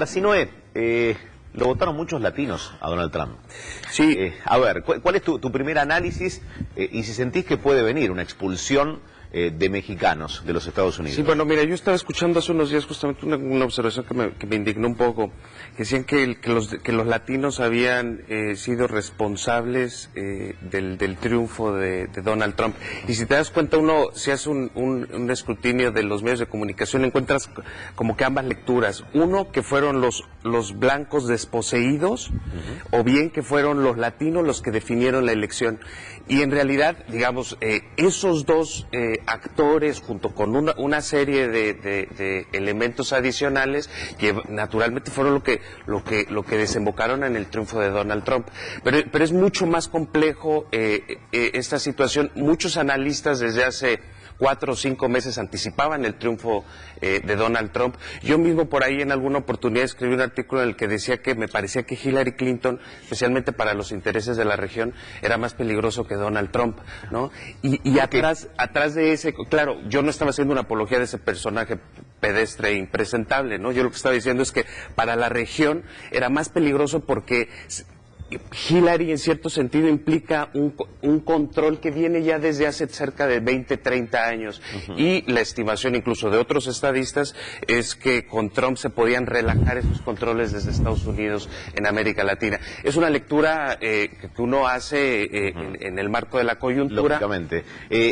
Arsinoe, lo votaron muchos latinos a Donald Trump. Sí. A ver, ¿cuál es tu primer análisis y si sentís que puede venir una expulsión de mexicanos de los Estados Unidos? Sí, bueno, mira, yo estaba escuchando hace unos días justamente una observación que me indignó un poco. Decían que los latinos habían sido responsables del triunfo de Donald Trump. Y si te das cuenta, uno, si hace un escrutinio de los medios de comunicación, encuentras como que ambas lecturas. Uno, que fueron los blancos desposeídos, o bien que fueron los latinos los que definieron la elección. Y en realidad, digamos, esos dos actores, junto con una serie de elementos adicionales, que naturalmente fueron lo que desembocaron en el triunfo de Donald Trump. Pero es mucho más complejo esta situación. Muchos analistas desde hace 4 o 5 meses anticipaban el triunfo de Donald Trump. Yo mismo por ahí en alguna oportunidad escribí un artículo en el que decía que me parecía que Hillary Clinton, especialmente para los intereses de la región, era más peligroso que Donald Trump, ¿no? Y atrás de ese, claro, yo no estaba haciendo una apología de ese personaje pedestre e impresentable, ¿no? Yo lo que estaba diciendo es que para la región era más peligroso porque Hillary en cierto sentido implica un control que viene ya desde hace cerca de 20, 30 años. Y la estimación incluso de otros estadistas es que con Trump se podían relajar esos controles desde Estados Unidos en América Latina. Es una lectura que uno hace en el marco de la coyuntura. Lógicamente.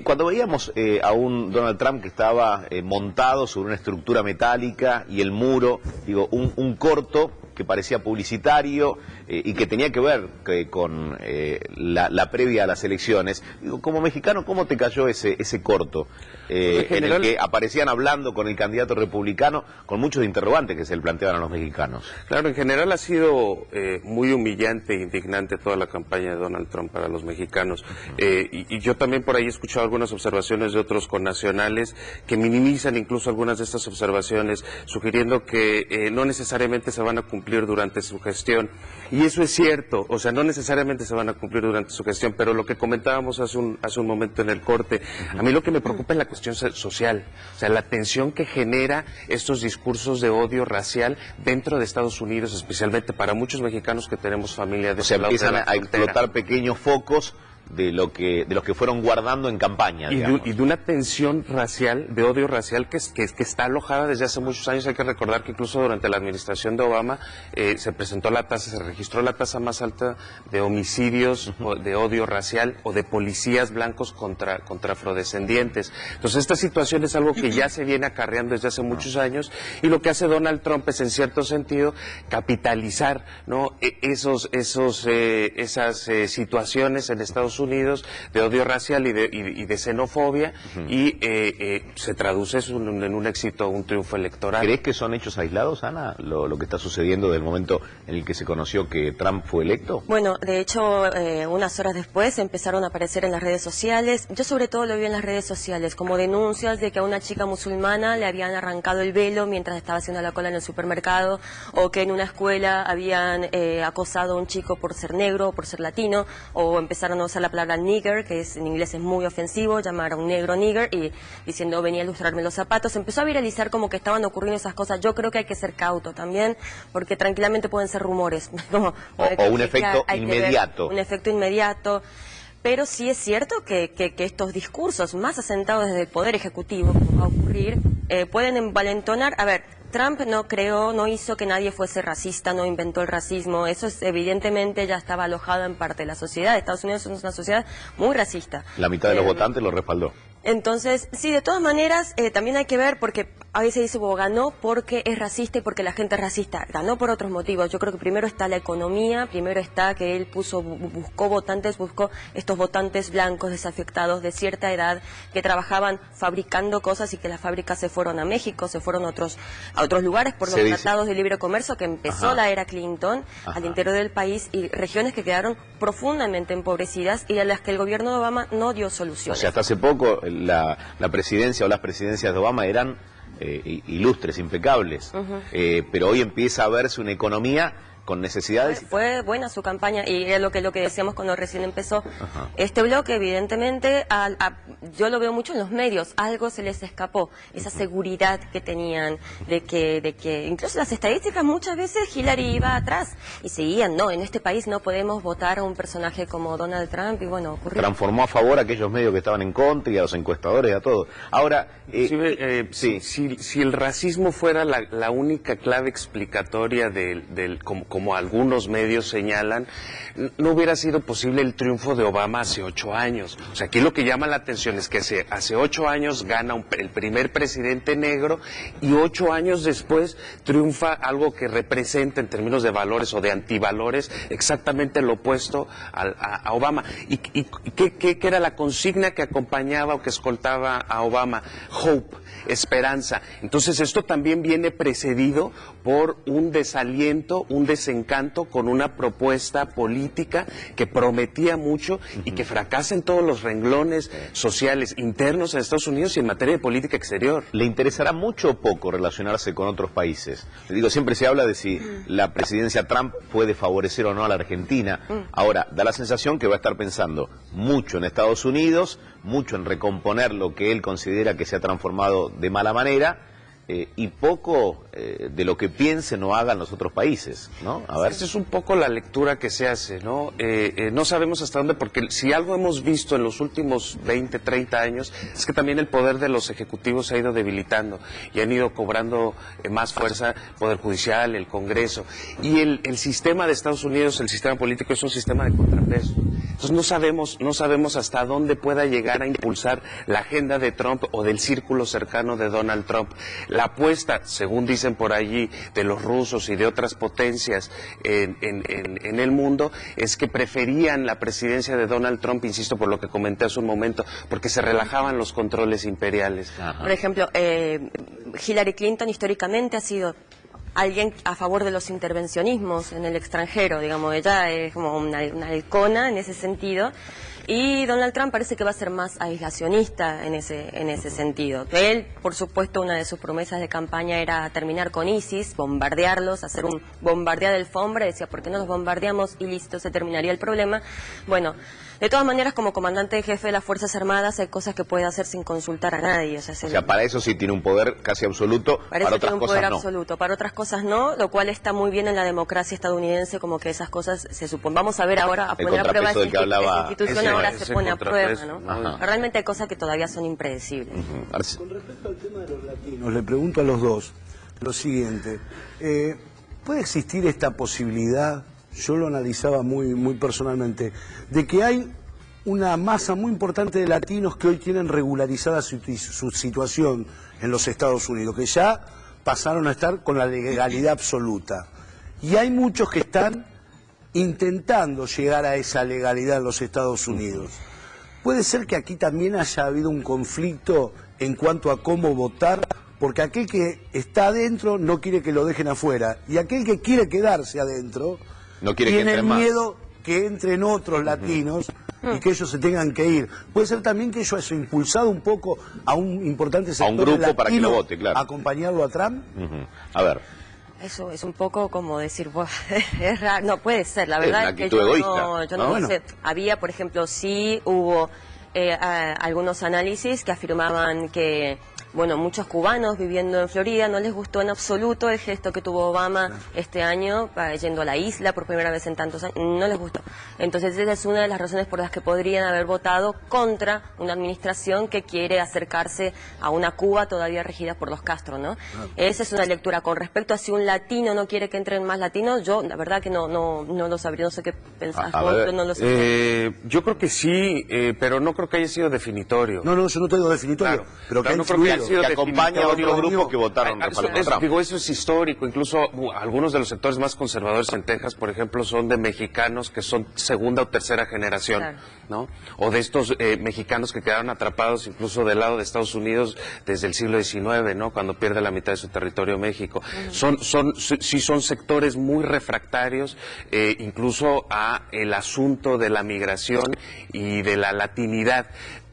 Cuando veíamos a un Donald Trump que estaba montado sobre una estructura metálica y el muro, digo, un corto que parecía publicitario y que tenía que ver con la previa a las elecciones. Digo, como mexicano, ¿cómo te cayó ese corto en el que aparecían hablando con el candidato republicano con muchos interrogantes que se le planteaban a los mexicanos? Claro, en general ha sido muy humillante e indignante toda la campaña de Donald Trump para los mexicanos. Y yo también por ahí he escuchado algunas observaciones de otros connacionales que minimizan incluso algunas de estas observaciones, sugiriendo que no necesariamente se van a cumplir durante su gestión. Y eso es cierto, o sea, no necesariamente se van a cumplir durante su gestión, pero lo que comentábamos hace un momento en el corte, a mí lo que me preocupa es la cuestión social, o sea, la tensión que genera estos discursos de odio racial dentro de Estados Unidos, especialmente para muchos mexicanos que tenemos familia de ese lado de la frontera. Empiezan a explotar pequeños focos de los que fueron guardando en campaña, y de una tensión racial, de odio racial que está alojada desde hace muchos años. Hay que recordar que incluso durante la administración de Obama se registró la tasa más alta de homicidios de odio racial o de policías blancos contra afrodescendientes. Entonces esta situación es algo que ya se viene acarreando desde hace muchos años, y lo que hace Donald Trump es en cierto sentido capitalizar, ¿no?, esas situaciones en Estados Unidos de odio racial y de xenofobia, y se traduce eso en un éxito, un triunfo electoral. ¿Crees que son hechos aislados, Ana, lo que está sucediendo del momento en el que se conoció que Trump fue electo? Bueno, de hecho, unas horas después empezaron a aparecer en las redes sociales. Yo sobre todo lo vi en las redes sociales como denuncias de que a una chica musulmana le habían arrancado el velo mientras estaba haciendo la cola en el supermercado, o que en una escuela habían acosado a un chico por ser negro o por ser latino, o empezaron a usar la palabra nigger, que en inglés es muy ofensivo, llamar a un negro nigger, y diciendo venía a lustrarme los zapatos. Empezó a viralizar como que estaban ocurriendo esas cosas. Yo creo que hay que ser cauto también, porque tranquilamente pueden ser rumores. o un efecto inmediato. Un efecto inmediato. Pero sí es cierto que estos discursos más asentados desde el Poder Ejecutivo, como va a ocurrir, pueden envalentonar. A ver, Trump no hizo que nadie fuese racista, no inventó el racismo. Eso evidentemente ya estaba alojado en parte de la sociedad. Estados Unidos es una sociedad muy racista. La mitad de los votantes lo respaldó. Entonces, sí, de todas maneras, también hay que ver, porque a veces dice, ganó porque es racista y porque la gente es racista. Ganó por otros motivos. Yo creo que primero está la economía, primero está que él buscó estos votantes blancos desafectados de cierta edad que trabajaban fabricando cosas, y que las fábricas se fueron a México, se fueron a otros lugares por los tratados de libre comercio que empezó la era Clinton al interior del país, y regiones que quedaron profundamente empobrecidas y a las que el gobierno de Obama no dio soluciones. O sea, hasta hace poco la presidencia o las presidencias de Obama eran ilustres, impecables, pero hoy empieza a verse una economía con necesidades. Fue buena su campaña y es lo que decíamos cuando recién empezó. Ajá. Este bloque, evidentemente, yo lo veo mucho en los medios, algo se les escapó, esa seguridad que tenían de que incluso las estadísticas muchas veces Hillary iba atrás y seguían, no, en este país no podemos votar a un personaje como Donald Trump y bueno, ocurrió. Transformó a favor a aquellos medios que estaban en contra y a los encuestadores y a todo. Ahora, sí. Si el racismo fuera la única clave explicatoria como algunos medios señalan, no hubiera sido posible el triunfo de Obama hace 8 años. O sea, aquí lo que llama la atención es que hace 8 años gana el primer presidente negro y 8 años después triunfa algo que representa en términos de valores o de antivalores exactamente lo opuesto a Obama. ¿Y qué era la consigna que acompañaba o que escoltaba a Obama? Hope, esperanza. Entonces esto también viene precedido por un desaliento, un desencanto con una propuesta política que prometía mucho y que fracasa en todos los renglones sociales internos en Estados Unidos y en materia de política exterior. ¿Le interesará mucho o poco relacionarse con otros países? Le digo, siempre se habla de si la presidencia Trump puede favorecer o no a la Argentina. Ahora, da la sensación que va a estar pensando mucho en Estados Unidos, mucho en recomponer lo que él considera que se ha transformado de mala manera, y poco de lo que piensen o hagan los otros países, ¿no? A ver. Esa es un poco la lectura que se hace, ¿no? No sabemos hasta dónde, porque si algo hemos visto en los últimos 20, 30 años, es que también el poder de los ejecutivos se ha ido debilitando y han ido cobrando más fuerza el Poder Judicial, el Congreso. Y el sistema de Estados Unidos, el sistema político, es un sistema de contrapeso. Entonces no sabemos hasta dónde pueda llegar a impulsar la agenda de Trump o del círculo cercano de Donald Trump. La apuesta, según dicen por allí, de los rusos y de otras potencias en el mundo, es que preferían la presidencia de Donald Trump, insisto, por lo que comenté hace un momento, porque se relajaban los controles imperiales. Ajá. Por ejemplo, Hillary Clinton históricamente ha sido alguien a favor de los intervencionismos en el extranjero, digamos, ella es como una halcona en ese sentido. Y Donald Trump parece que va a ser más aislacionista en ese sentido. Él, por supuesto, una de sus promesas de campaña era terminar con ISIS, bombardearlos, hacer un bombardear de alfombra. Decía, ¿por qué no los bombardeamos? Y listo, se terminaría el problema. Bueno, de todas maneras, como comandante jefe de las Fuerzas Armadas, hay cosas que puede hacer sin consultar a nadie. O sea, para eso sí tiene un poder casi absoluto, para otras un cosas poder no. absoluto, para otras cosas no, lo cual está muy bien en la democracia estadounidense, como que esas cosas se supone. Vamos a ver ahora, a poner a prueba esa institución, ahora se pone a prueba, ¿no? Ajá. Realmente hay cosas que todavía son impredecibles. Con respecto al tema de los latinos, le pregunto a los dos lo siguiente. ¿Puede existir esta posibilidad, yo lo analizaba muy personalmente, de que hay una masa muy importante de latinos que hoy tienen regularizada su situación en los Estados Unidos, que ya pasaron a estar con la legalidad absoluta? Y hay muchos que están intentando llegar a esa legalidad en los Estados Unidos. ¿Puede ser que aquí también haya habido un conflicto en cuanto a cómo votar? Porque aquel que está adentro no quiere que lo dejen afuera, y aquel que quiere quedarse adentro No quiere que tiene entren más. miedo que entren otros latinos y que ellos se tengan que ir. Puede ser también que ello haya impulsado un poco a un importante sector un grupo latino para que lo vote, claro. a acompañarlo a Trump. A ver. Eso es un poco como decir, "Buah, es raro", no puede ser, la Es verdad una es que actitud egoísta, yo no ¿no? sé. Había, por ejemplo, sí hubo algunos análisis que afirmaban que, bueno, muchos cubanos viviendo en Florida no les gustó en absoluto el gesto que tuvo Obama este año, yendo a la isla por primera vez en tantos años, no les gustó. Entonces esa es una de las razones por las que podrían haber votado contra una administración que quiere acercarse a una Cuba todavía regida por los Castro, ¿no? Esa es una lectura. Con respecto a si un latino no quiere que entren más latinos, yo la verdad que no lo sabría, no sé qué pensás vos, pero no lo sé. Yo creo que sí, pero no creo que haya sido definitorio. No, yo no tengo definitorio, pero que Claro, ha no creo que haya influido. sido Que acompaña a otro definitorio. grupo que votaron respaldando a Trump. Digo, eso es histórico. Incluso algunos de los sectores más conservadores en Texas, por ejemplo, son de mexicanos que son segunda o tercera generación, Claro. ¿no? O de estos mexicanos que quedaron atrapados incluso del lado de Estados Unidos desde el siglo XIX, ¿no? Cuando pierde la mitad de su territorio México. Sí son sectores muy refractarios, incluso a el asunto de la migración y de la latinidad.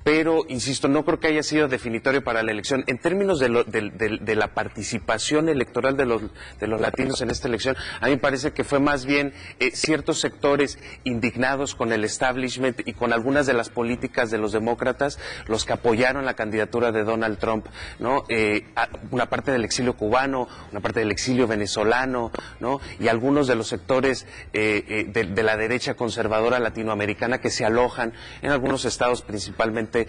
pero, insisto, no creo que haya sido definitorio para la elección. En términos de la participación electoral de los latinos en esta elección, a mí me parece que fue más bien ciertos sectores indignados con el establishment y con algunas de las políticas de los demócratas los que apoyaron la candidatura de Donald Trump, ¿no? Una parte del exilio cubano, una parte del exilio venezolano, ¿no? Y algunos de los sectores de la derecha conservadora latinoamericana que se alojan en algunos estados, principalmente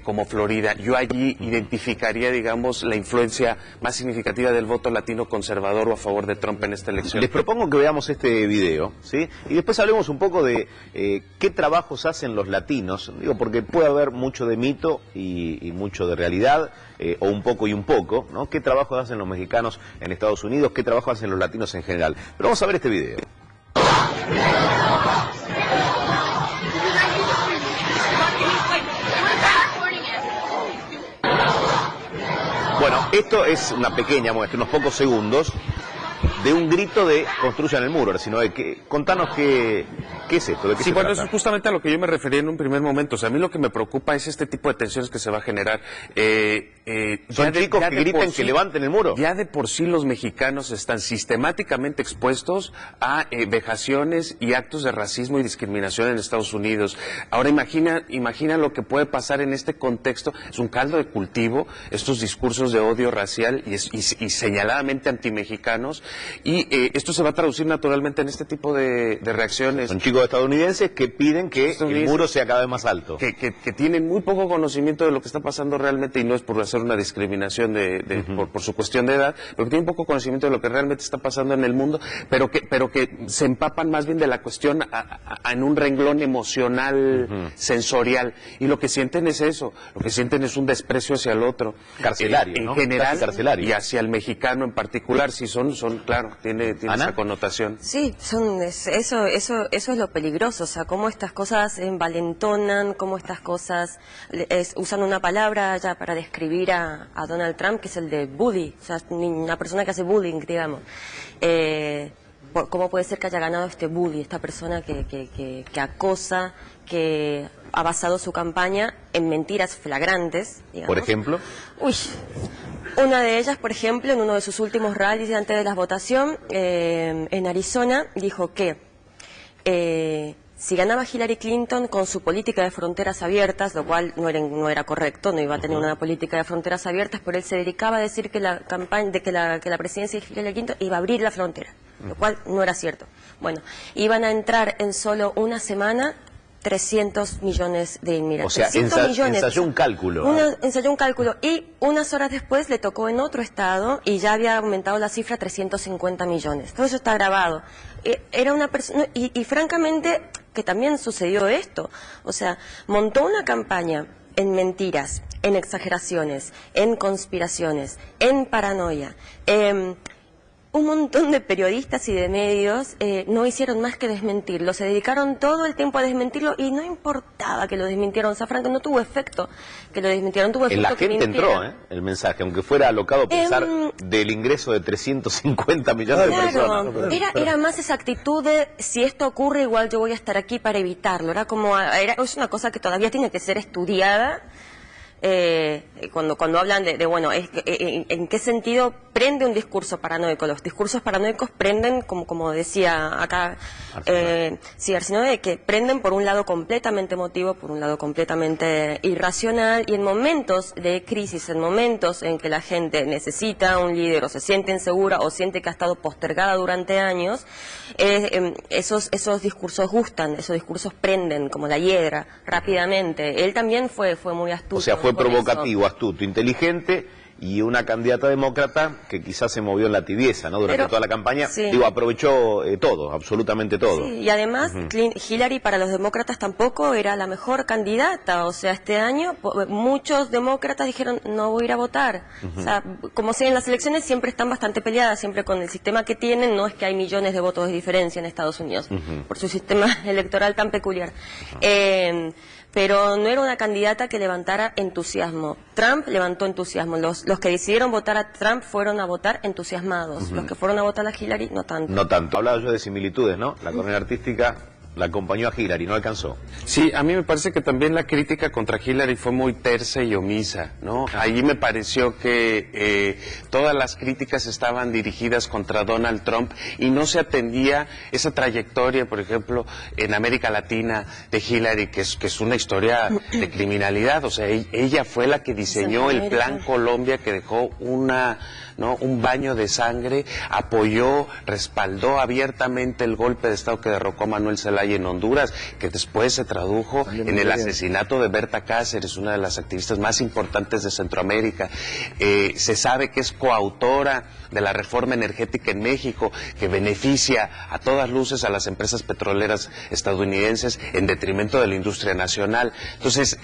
como Florida. Yo allí identificaría, digamos, la influencia más significativa del voto latino conservador o a favor de Trump en esta elección. Les propongo que veamos este video, ¿sí? Y después hablemos un poco de qué trabajos hacen los latinos, digo, porque puede haber mucho de mito y mucho de realidad, o un poco y un poco, ¿no? ¿Qué trabajos hacen los mexicanos en Estados Unidos? ¿Qué trabajos hacen los latinos en general? Pero vamos a ver este video. Bueno, esto es una pequeña muestra, unos pocos segundos, de un grito de construyan el muro, sino de que, contanos qué es esto, de qué se bueno, trata. eso es justamente a lo que yo me refería en un primer momento. O sea, a mí lo que me preocupa es este tipo de tensiones que se va a generar. Son chicos que griten que levanten el muro. Ya de por sí los mexicanos están sistemáticamente expuestos a vejaciones y actos de racismo y discriminación en Estados Unidos. Ahora imagina lo que puede pasar en este contexto. Es un caldo de cultivo, estos discursos de odio racial y señaladamente antimexicanos. Y esto se va a traducir naturalmente en este tipo de reacciones. Son chicos estadounidenses que piden que el muro sea cada vez más alto. Que tienen muy poco conocimiento de lo que está pasando realmente, y no es por hacer una discriminación por su cuestión de edad, pero que tienen poco conocimiento de lo que realmente está pasando en el mundo, pero que se empapan más bien de la cuestión en un renglón emocional, sensorial, y lo que sienten es eso, lo que sienten es un desprecio hacia el otro. Carcelario, en ¿no? general, carcelario. y hacia el mexicano en particular, si son claro, tiene esa connotación. Sí, eso es lo peligroso, o sea, cómo estas cosas envalentonan, cómo estas cosas usan una palabra ya para describir a Donald Trump, que es el de bully, o sea, una persona que hace bullying, digamos. ¿Cómo puede ser que haya ganado este bully, esta persona que acosa, que ha basado su campaña en mentiras flagrantes, digamos? Por ejemplo. Uy, una de ellas, por ejemplo, en uno de sus últimos rallies antes de la votación, en Arizona, dijo que si ganaba Hillary Clinton con su política de fronteras abiertas, lo cual no era correcto, no iba a tener una política de fronteras abiertas, pero él se dedicaba a decir que la presidencia de Hillary Clinton iba a abrir la frontera, lo cual no era cierto. Bueno, iban a entrar en solo una semana 300 millones de inmigrantes. O sea, 300 millones. ensayó un cálculo. Ensayó un cálculo y unas horas después le tocó en otro estado y ya había aumentado la cifra a 350 millones. Todo eso está grabado. Era una persona, y francamente que también sucedió esto. O sea, montó una campaña en mentiras, en exageraciones, en conspiraciones, en paranoia. Un montón de periodistas y de medios no hicieron más que desmentirlo, se dedicaron todo el tiempo a desmentirlo y no importaba que lo desmintieran. O sea, Franco, no tuvo efecto que lo desmintieran, tuvo efecto en la que gente mintieran. entró, el mensaje, aunque fuera alocado pensar del ingreso de 350 millones de personas. Era más esa actitud de si esto ocurre igual yo voy a estar aquí para evitarlo. Es una cosa que todavía tiene que ser estudiada. Cuando hablan de bueno, ¿en qué sentido prende un discurso paranoico? Los discursos paranoicos prenden, como decía acá Arsinode, que prenden por un lado completamente emotivo, por un lado completamente irracional, y en momentos de crisis, en momentos en que la gente necesita un líder o se siente insegura o siente que ha estado postergada durante años, esos discursos gustan, esos discursos prenden como la hiedra rápidamente. Él también fue muy astuto. O sea, fue provocativo, astuto, inteligente, y una candidata demócrata que quizás se movió en la tibieza, ¿no? Durante toda la campaña, aprovechó todo, absolutamente todo. Sí, y además Hillary para los demócratas tampoco era la mejor candidata. O sea, este año muchos demócratas dijeron no voy a ir a votar. O sea, como si en las elecciones siempre están bastante peleadas, siempre con el sistema que tienen, no es que hay millones de votos de diferencia en Estados Unidos, por su sistema electoral tan peculiar. Pero no era una candidata que levantara entusiasmo. Trump levantó entusiasmo. Los que decidieron votar a Trump fueron a votar entusiasmados. Los que fueron a votar a Hillary, no tanto. No tanto. Hablaba yo de similitudes, ¿no? La carrera artística la acompañó a Hillary, no alcanzó. Sí, a mí me parece que también la crítica contra Hillary fue muy tersa y omisa, ¿no? Allí me pareció que todas las críticas estaban dirigidas contra Donald Trump y no se atendía esa trayectoria, por ejemplo, en América Latina de Hillary, que es una historia de criminalidad. O sea, ella fue la que diseñó el Plan Colombia, que dejó un baño de sangre, apoyó, respaldó abiertamente el golpe de Estado que derrocó a Manuel Zelaya en Honduras, que después se tradujo en el asesinato de Berta Cáceres, una de las activistas más importantes de Centroamérica. Se sabe que es coautora de la reforma energética en México, que beneficia a todas luces a las empresas petroleras estadounidenses en detrimento de la industria nacional. Entonces,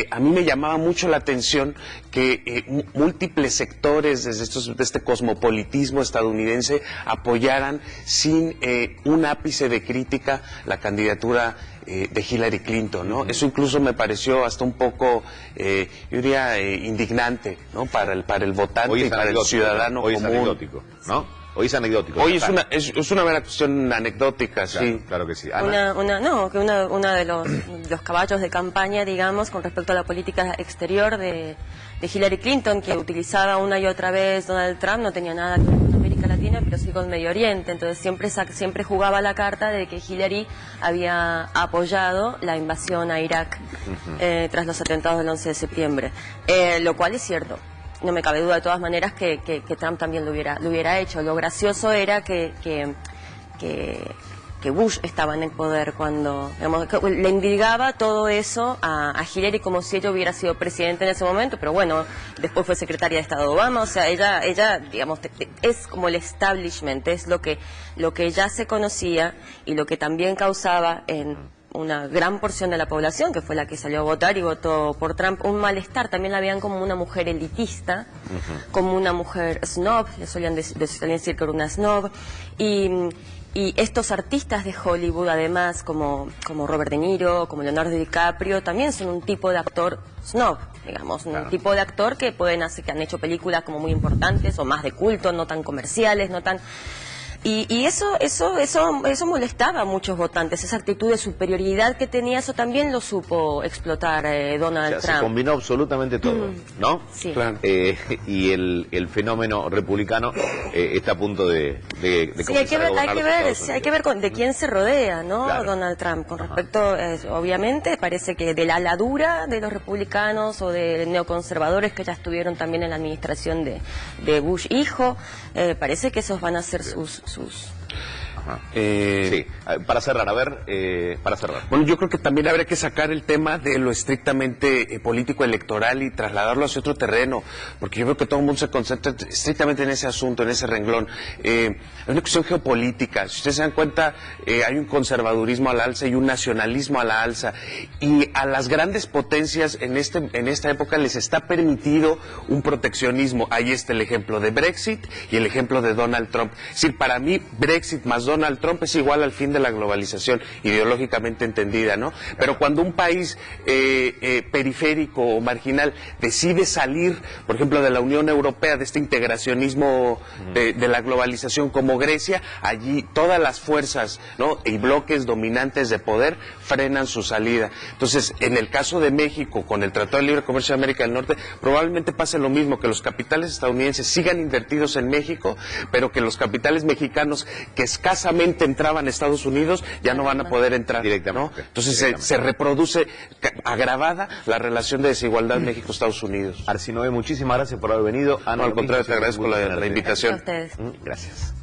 a mí me llamaba mucho la atención que múltiples sectores de este cosmopolitismo estadounidense apoyaran sin un ápice de crítica la candidatura de Hillary Clinton, ¿no? Eso incluso me pareció hasta un poco, yo diría, indignante, ¿no? Para el votante y para el ciudadano común. Hoy es anecdótico, ¿no? Hoy es anecdótico. Hoy es una mera cuestión anecdótica, claro, sí. Claro que sí. Uno de los caballos de campaña, digamos, con respecto a la política exterior de Hillary Clinton, que utilizaba una y otra vez Donald Trump, no tenía nada que ver con América Latina, pero sí con Medio Oriente. Entonces siempre jugaba la carta de que Hillary había apoyado la invasión a Irak tras los atentados del 11 de septiembre, lo cual es cierto. No me cabe duda de todas maneras que Trump también lo hubiera hecho. Lo gracioso era que Bush estaba en el poder cuando, digamos, le indigaba todo eso a Hillary como si ella hubiera sido presidente en ese momento, pero bueno, después fue secretaria de Estado de Obama. O sea, ella digamos, es como el establishment, es lo que ya se conocía y lo que también causaba en una gran porción de la población, que fue la que salió a votar y votó por Trump, un malestar. También la veían como una mujer elitista, como una mujer snob, le solían decir que era una snob, y estos artistas de Hollywood, además, como Robert De Niro, como Leonardo DiCaprio, también son un tipo de actor snob, digamos, un tipo de actor que que han hecho películas como muy importantes o más de culto, no tan comerciales, no tan... Y eso molestaba a muchos votantes, esa actitud de superioridad que tenía, eso también lo supo explotar Donald Trump. Se combinó absolutamente todo, ¿no? Sí. Claro. Y el fenómeno republicano está a punto de sí, hay que ver de quién se rodea, ¿no? Claro. Donald Trump, con respecto, obviamente, parece que de la ala dura de los republicanos o de neoconservadores que ya estuvieron también en la administración de Bush hijo, parece que esos van a ser sus... Sí, para cerrar, para cerrar. Bueno, yo creo que también habría que sacar el tema de lo estrictamente político electoral y trasladarlo hacia otro terreno, porque yo veo que todo el mundo se concentra estrictamente en ese asunto, en ese renglón. Es una cuestión geopolítica. Si ustedes se dan cuenta, hay un conservadurismo a la alza y un nacionalismo a la alza, y a las grandes potencias en esta época les está permitido un proteccionismo. Ahí está el ejemplo de Brexit y el ejemplo de Donald Trump. Es decir, para mí Brexit más Donald Trump es igual al fin de la globalización ideológicamente entendida, ¿no? Pero cuando un país periférico o marginal decide salir, por ejemplo, de la Unión Europea, de este integracionismo de la globalización, como Grecia, allí todas las fuerzas, ¿no?, y bloques dominantes de poder frenan su salida. Entonces, en el caso de México, con el Tratado de Libre Comercio de América del Norte, probablemente pase lo mismo, que los capitales estadounidenses sigan invertidos en México, pero que los capitales mexicanos que escasamente entraban a Estados Unidos ya no van a poder entrar, ¿no? Entonces se reproduce agravada la relación de desigualdad México-Estados Unidos. Arsinoe, muchísimas gracias por haber venido. No, al contrario, te agradezco la invitación. A ustedes. Gracias.